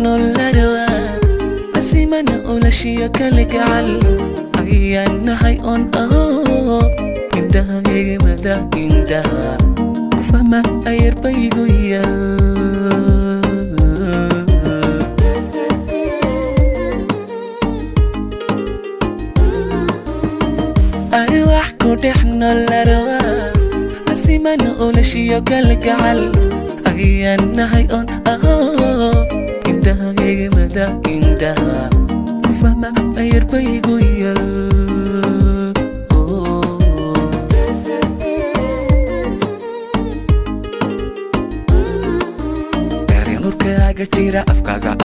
nolarwa asimana ulashiya kala gacal ayaanahay on aho indhahayga mada indhaha kufama ayarbaygu yal أروح كودحنا الأرواح أسيمنا أولشيو كالجعل أغيانا هاي أون إندها يجمدا إندها كفما أيربيغو يل Dari nurka aga jira afkaga